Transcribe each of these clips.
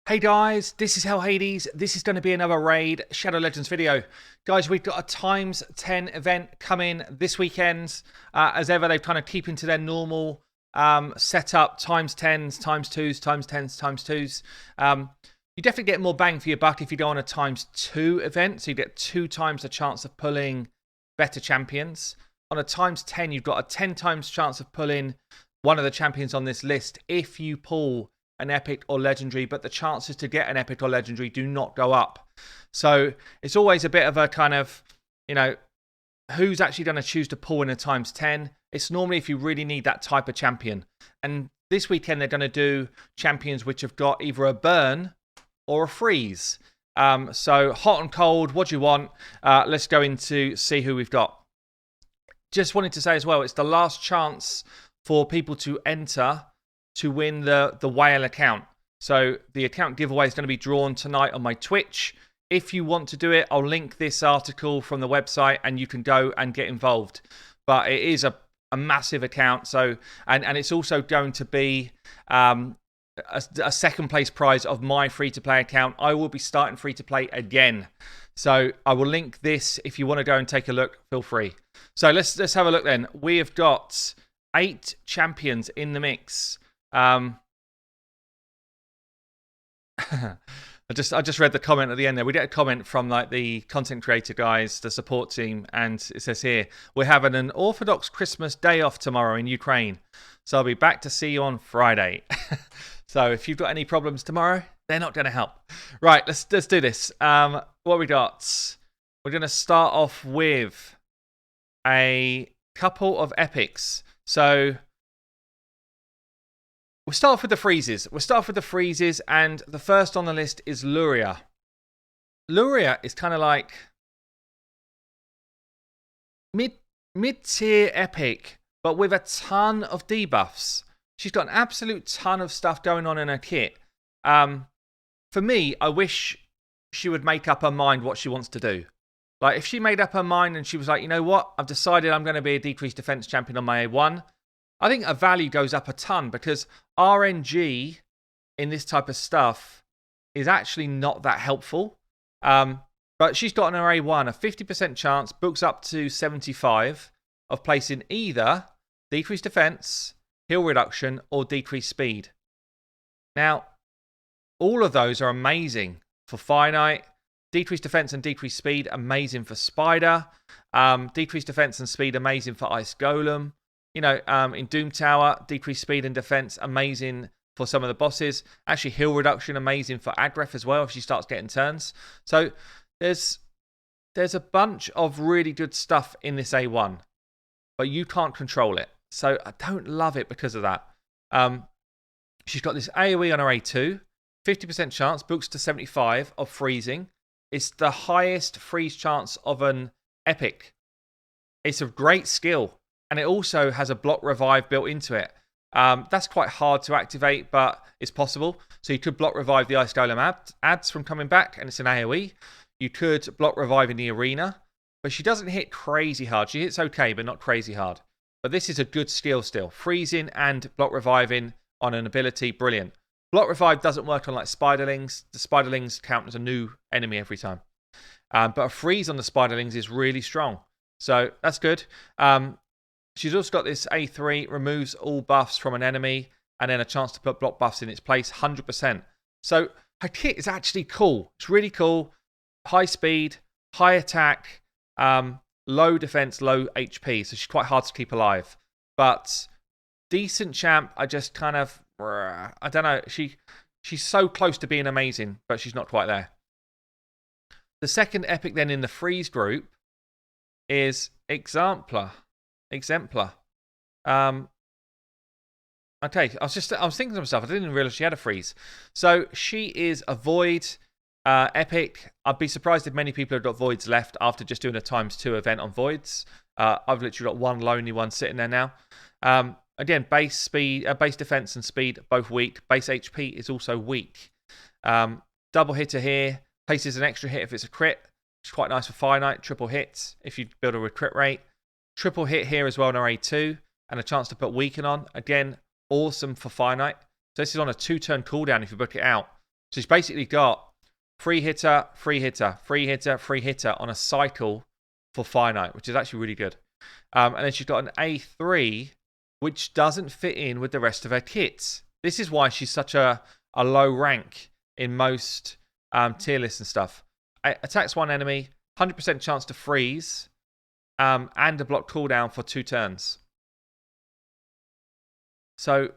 Hey guys, this is Hell Hades. This is going to be another Raid Shadow Legends video. Guys, we've got a times 10 event coming this weekend. As ever, they've kind of keeping to their normal setup, times 10s, times 2s, times 10s, times 2s. You definitely get more bang for your buck if you go on a times 2 event. So you get 2 times the chance of pulling better champions. On a times 10, you've got a 10 times chance of pulling one of the champions on this list if you pull an epic or legendary, but the chances to get an epic or legendary do not go up. So it's always a bit of a kind of, who's actually going to choose to pull in a times 10? It's normally if you really need that type of champion. And this weekend they're going to do champions which have got either a burn or a freeze. So hot and cold, what do you want? Let's go into see who we've got. Just wanted to say as well, it's the last chance for people to enter to win the whale account. So the account giveaway is going to be drawn tonight on my Twitch. If you want to do it, I'll link this article from the website and you can go and get involved. But it is a massive account. So and it's also going to be a second place prize of my free-to-play account. I will be starting free-to-play again. So I will link this. If you want to go and take a look, feel free. So let's have a look then. We have got 8 champions in the mix. I just read the comment at the end there. We get a comment from like the content creator guys, the support team, and it says here, we're having an Orthodox Christmas day off tomorrow in Ukraine. So I'll be back to see you on Friday. So if you've got any problems tomorrow, they're not going to help. Right, let's do this. What we got? We're going to start off with a couple of epics. So we'll start off with the freezes. And the first on the list is Luria. Luria is kind of like mid-tier epic, but with a ton of debuffs. She's got an absolute ton of stuff going on in her kit. For me, I wish she would make up her mind what she wants to do. Like, if she made up her mind and she was like, you know what, I've decided I'm going to be a decreased defense champion on my A1, I think her value goes up a ton because RNG in this type of stuff is actually not that helpful. But she's got on her A1 a 50% chance, books up to 75, of placing either decreased defense, heal reduction, or decreased speed. Now, all of those are amazing for Finite. Decreased defense and decreased speed, amazing for Spider. Decreased defense and speed, amazing for Ice Golem. In Doom Tower, decreased speed and defense, amazing for some of the bosses. Actually, heal reduction, amazing for Agref as well if she starts getting turns. So there's a bunch of really good stuff in this A1, but you can't control it. So I don't love it because of that. She's got this AOE on her A2, 50% chance, books to 75 of freezing. It's the highest freeze chance of an epic. It's a great skill. And it also has a block revive built into it. That's quite hard to activate, but it's possible. So you could block revive the Ice Golem ads from coming back, and it's an AoE. You could block revive in the arena, but she doesn't hit crazy hard. She hits okay, but not crazy hard. But this is a good skill still. Freezing and block reviving on an ability, brilliant. Block revive doesn't work on like Spiderlings. The Spiderlings count as a new enemy every time. But a freeze on the Spiderlings is really strong. So that's good. She's also got this A3, removes all buffs from an enemy, and then a chance to put block buffs in its place, 100%. So her kit is actually cool. It's really cool. High speed, high attack, low defense, low HP. So she's quite hard to keep alive. But decent champ, I just kind of, I don't know. She's so close to being amazing, but she's not quite there. The second epic then in the freeze group is Exemplar. Okay, I was thinking to myself, I didn't realize she had a freeze. So she is a void epic. I'd be surprised if many people have got voids left after just doing a ×2 event on voids. I've literally got one lonely one sitting there now. Again, base speed, base defense and speed both weak. Base HP is also weak. Double hitter here, places an extra hit if it's a crit. It's quite nice for finite. Triple hits if you build a crit rate. Triple hit here as well on our A2, and a chance to put weaken on. Again, awesome for finite. So this is on a 2-turn cooldown if you book it out. So she's basically got free hitter, free hitter, free hitter, free hitter on a cycle for finite, which is actually really good. And then she's got an A3, which doesn't fit in with the rest of her kits. This is why she's such a low rank in most tier lists and stuff. Attacks one enemy, 100% chance to freeze, and a block cooldown for 2 turns. So,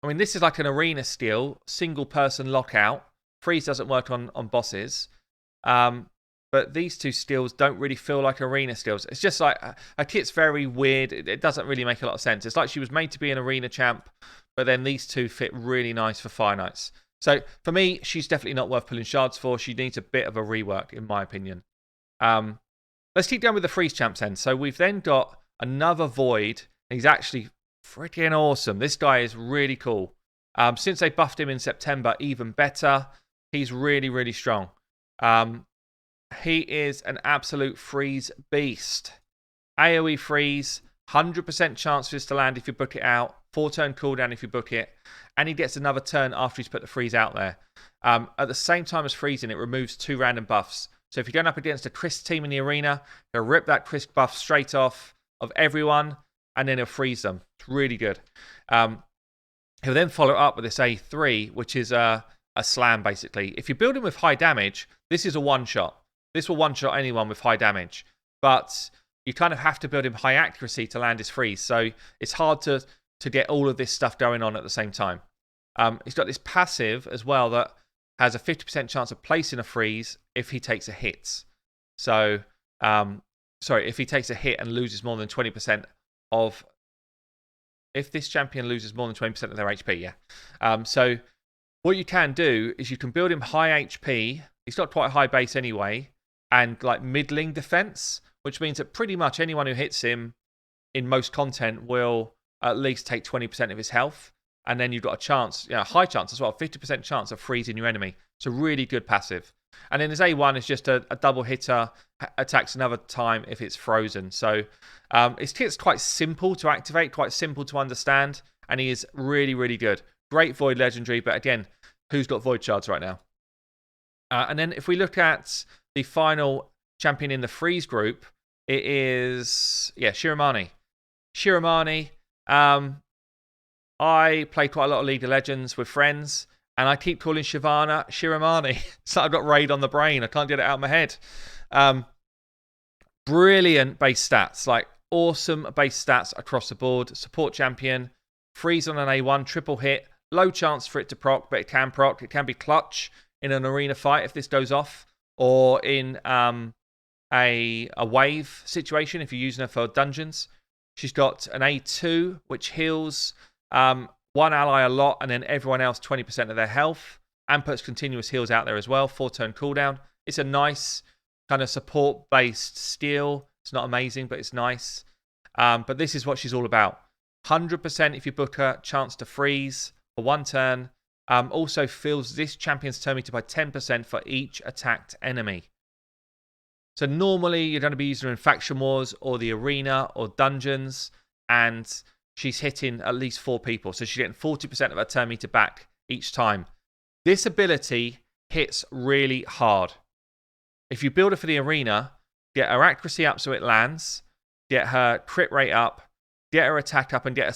I mean, this is like an arena skill, single person lockout. Freeze doesn't work on bosses. But these two skills don't really feel like arena skills. It's just like her kit's very weird. It doesn't really make a lot of sense. It's like she was made to be an arena champ, but then these two fit really nice for finites. So for me, she's definitely not worth pulling shards for. She needs a bit of a rework, in my opinion. Let's keep going with the freeze champs then. So we've then got another Void. He's actually freaking awesome. This guy is really cool. Since they buffed him in September, even better. He's really, really strong. He is an absolute freeze beast. AOE freeze, 100% chance for this to land if you book it out. 4-turn cooldown if you book it. And he gets another turn after he's put the freeze out there. At the same time as freezing, it removes 2 random buffs. So if you're going up against a Chris team in the arena, he'll rip that Chris buff straight off of everyone, and then he'll freeze them. It's really good. He'll then follow up with this A3, which is a slam, basically. If you build him with high damage, this is a one-shot. This will one-shot anyone with high damage. But you kind of have to build him high accuracy to land his freeze. So it's hard to get all of this stuff going on at the same time. He's got this passive as well that has a 50% chance of placing a freeze if he takes a hit. So, if he takes a hit and loses more than 20% of... If this champion loses more than 20% of their HP, yeah. So what you can do is you can build him high HP. He's got quite a high base anyway, and like middling defense, which means that pretty much anyone who hits him in most content will at least take 20% of his health. And then you've got a chance, high chance as well, 50% chance of freezing your enemy. It's a really good passive. And then his A1 is just a double hitter, attacks another time if it's frozen. So his kit's quite simple to activate, quite simple to understand, and he is really, really good. Great Void Legendary, but again, who's got Void Shards right now? And then if we look at the final champion in the freeze group, it is, Shiramani. Shiramani, I play quite a lot of League of Legends with friends, and I keep calling Shyvana Shiramani. So I've got raid on the brain. I can't get it out of my head. Brilliant base stats, like awesome base stats across the board. Support champion, freeze on an A1, triple hit, low chance for it to proc, but it can proc. It can be clutch in an arena fight if this goes off, or in a wave situation if you're using her for dungeons. She's got an A2, which heals one ally a lot, and then everyone else 20% of their health, and puts continuous heals out there as well. 4-turn cooldown. It's a nice kind of support-based skill. It's not amazing, but it's nice. But this is what she's all about. 100% if you book her, chance to freeze for 1 turn. Also fills this champion's turn meter by 10% for each attacked enemy. So normally you're going to be using her in Faction Wars or the arena or dungeons, and she's hitting at least 4 people. So she's getting 40% of her turn meter back each time. This ability hits really hard. If you build her for the arena, get her accuracy up so it lands, get her crit rate up, get her attack up, and get her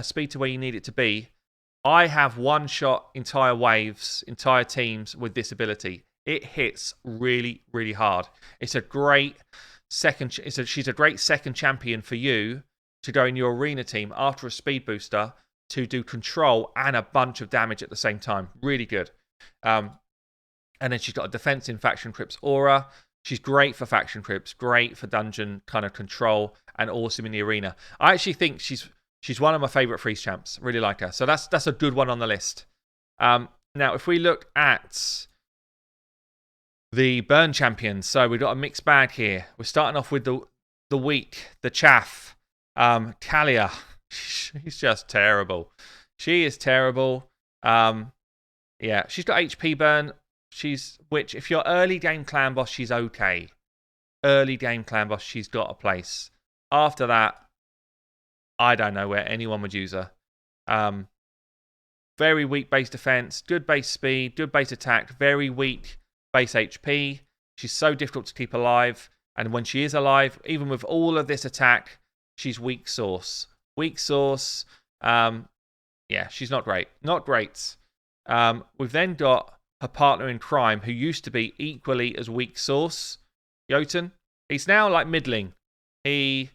speed to where you need it to be. I have one-shot entire waves, entire teams with this ability. It hits really, really hard. It's a great second. She's a great second champion for you to go in your arena team after a speed booster to do control and a bunch of damage at the same time. Really good. And then she's got a defense in Faction Crypt's aura. She's great for Faction Crypts, great for dungeon kind of control, and awesome in the arena. I actually think she's one of my favourite freeze champs. Really like her. So that's a good one on the list. Now, if we look at the Burn Champions, so we've got a mixed bag here. We're starting off with the weak, the chaff. Kalia. She's just terrible. She is terrible. Yeah, she's got HP burn. Which, if you're early game clan boss, she's okay. Early game clan boss, she's got a place. After that, I don't know where anyone would use her. very weak base defense, good base speed, good base attack, very weak base HP. She's so difficult to keep alive. And when she is alive, even with all of this attack, she's weak sauce. Weak sauce. Yeah, she's not great. Not great. We've then got her partner in crime, who used to be equally as weak sauce, Jotun. He's now like middling. He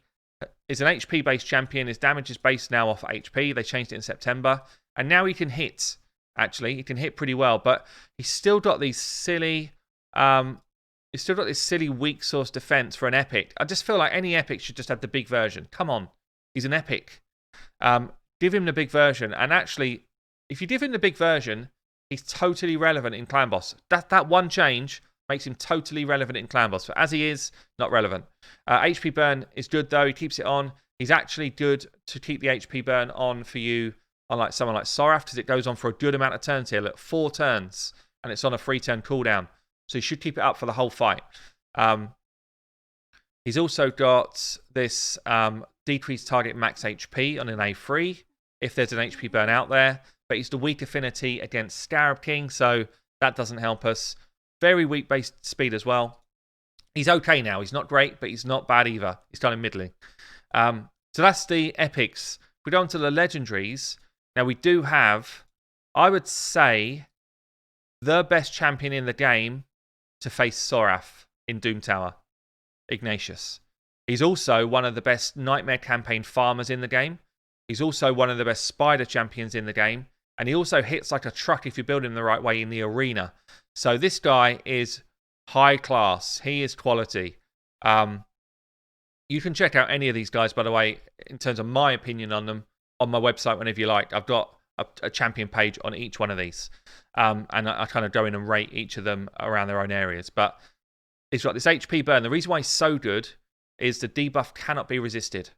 is an HP-based champion. His damage is based now off HP. They changed it in September. And now he can hit, actually. He can hit pretty well. But he's still got these silly... he's still got this silly weak sauce defense for an epic. I just feel like any epic should just have the big version. Come on. He's an epic. Give him the big version. And actually, if you give him the big version, he's totally relevant in Clan Boss. That one change makes him totally relevant in Clan Boss. But as he is, not relevant. HP burn is good, though. He keeps it on. He's actually good to keep the HP burn on for you on like someone like Soraf, because it goes on for a good amount of turns here. Look, 4 turns, and it's on a 3-turn cooldown. So you should keep it up for the whole fight. He's also got this decreased target max HP on an A3, if there's an HP burn out there. But he's the weak affinity against Scarab King, so that doesn't help us. Very weak base speed as well. He's okay now. He's not great, but he's not bad either. He's kind of middling. So that's the epics. If we go on to the legendaries, now we do have, I would say, the best champion in the game to face Soraf in Doom Tower, Ignatius. He's also one of the best Nightmare Campaign farmers in the game. He's also one of the best Spider champions in the game. And he also hits like a truck if you build him the right way in the arena. So this guy is high class. He is quality. You can check out any of these guys, by the way, in terms of my opinion on them, on my website whenever you like. I've got a champion page on each one of these. And I kind of go in and rate each of them around their own areas. But he's got this HP burn. The reason why he's so good is the debuff cannot be resisted.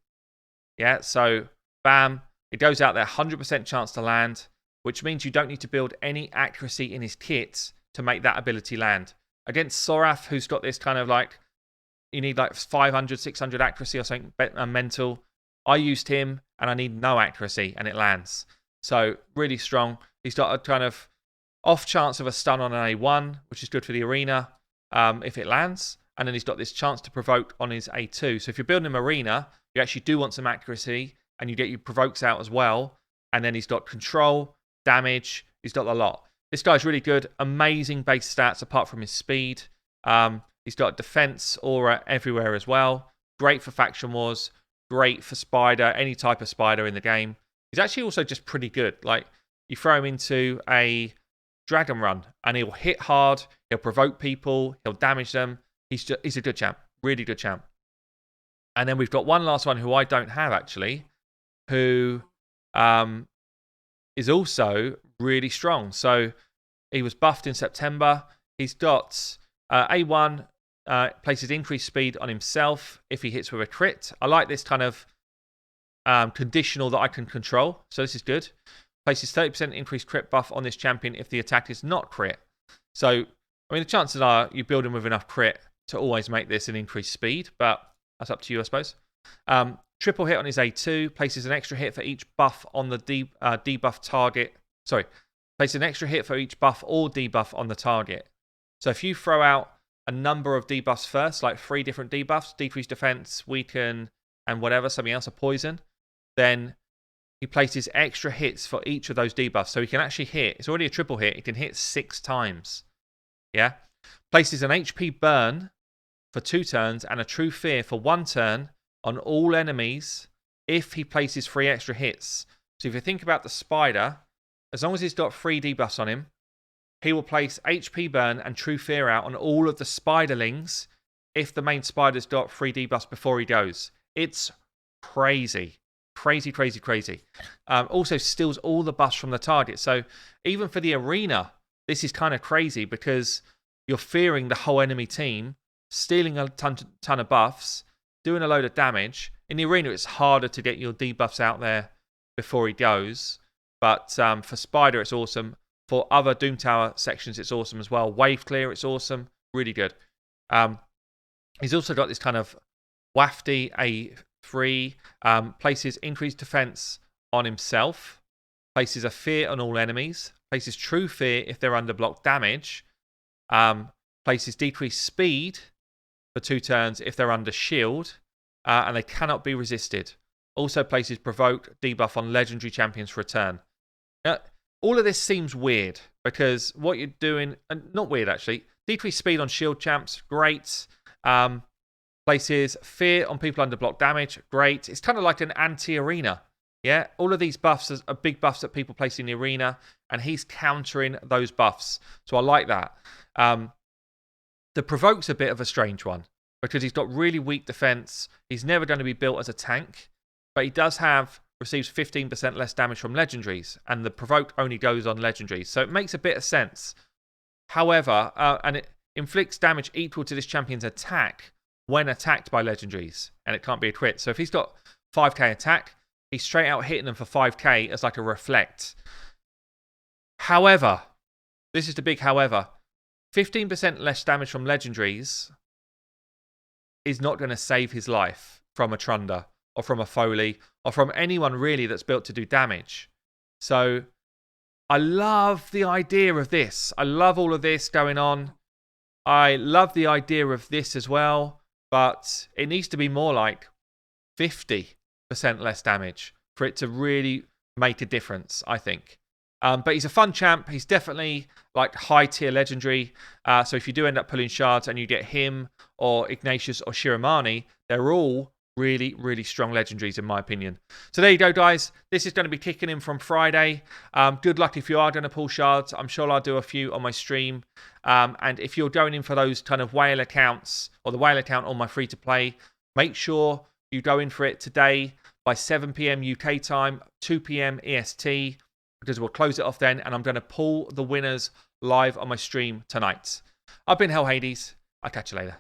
Yeah, so bam, it goes out there, 100% chance to land, which means you don't need to build any accuracy in his kit to make that ability land. Against Soraf, who's got this kind of like, you need like 500, 600 accuracy or something mental. I used him and I need no accuracy and it lands. So really strong. He's got a kind of off chance of a stun on an A1, which is good for the arena if it lands. And then he's got this chance to provoke on his A2. So if you're building him arena, you actually do want some accuracy and you get your provokes out as well. And then he's got control, damage. He's got a lot. This guy's really good. Amazing base stats apart from his speed. He's got defense aura everywhere as well. Great for faction wars. Great for spider, any type of spider in the game. He's actually also just pretty good. Like, you throw him into a dragon run and he'll hit hard. He'll provoke people. He'll damage them. He's a good champ. Really good champ. And then we've got one last one who I don't have actually, who is also really strong. So he was buffed in September. He's got A1, places increased speed on himself if he hits with a crit. I like this kind of conditional that I can control. So this is good. Places 30% increased crit buff on this champion if the attack is not crit. So, I mean, the chances are you build him with enough crit to always make this an increased speed, but that's up to you, I suppose. Triple hit on his A2, places an extra hit for each buff on the debuff target. Sorry, places an extra hit for each buff or debuff on the target. So if you throw out a number of debuffs first, like 3 different debuffs, decrease defense, weaken, and whatever, something else, a poison, then he places extra hits for each of those debuffs. So he can actually hit, it's already a triple hit, he can hit 6 times. Yeah? Places an HP burn for 2 turns and a true fear for 1 turn on all enemies if he places 3 extra hits. So if you think about the spider, as long as he's got 3 debuffs on him, he will place HP burn and true fear out on all of the spiderlings if the main spider's got 3 debuffs before he goes. It's crazy. Crazy, crazy, crazy. Also steals all the buffs from the target. So even for the arena, this is kind of crazy because you're fearing the whole enemy team, stealing a ton of buffs, doing a load of damage. In the arena, it's harder to get your debuffs out there before he goes. But for Spider, it's awesome. For other Doom Tower sections, it's awesome as well. Wave Clear, it's awesome. Really good. He's also got this kind of wafty A3, places increased defense on himself places a fear on all enemies, places true fear if they're under block damage, places decreased speed for 2 turns if they're under shield, and they cannot be resisted. Also places provoke debuff on legendary champions for a turn. Now, all of this seems weird because what you're doing, not weird actually, decreased speed on shield champs, great. Places fear on people under block damage, great. It's kind of like an anti-arena. Yeah, all of these buffs are big buffs that people place in the arena, and he's countering those buffs. So I like that. The provoke's a bit of a strange one because he's got really weak defense. He's never going to be built as a tank, but he does receives 15% less damage from legendaries, and the provoke only goes on legendaries. So it makes a bit of sense. However, and it inflicts damage equal to this champion's attack when attacked by legendaries, and it can't be a crit. So if he's got 5k attack, he's straight out hitting them for 5k as like a reflect. However, this is the big however, 15% less damage from legendaries is not going to save his life from a Trunda or from a Foley or from anyone really that's built to do damage. So I love the idea of this. I love all of this going on. I love the idea of this as well, but it needs to be more like 50% less damage for it to really make a difference, I think. But he's a fun champ. He's definitely like high tier legendary. So if you do end up pulling shards and you get him or Ignatius or Shiramani, they're all really, really strong legendaries in my opinion. So there you go, guys. This is going to be kicking in from Friday. Good luck if you are going to pull shards. I'm sure I'll do a few on my stream. And if you're going in for those kind of whale accounts or the whale account on my free to play, make sure you go in for it today by 7 p.m. UK time, 2 p.m. EST, because we'll close it off then, and I'm going to pull the winners live on my stream tonight. I've been Hell Hades. I'll catch you later.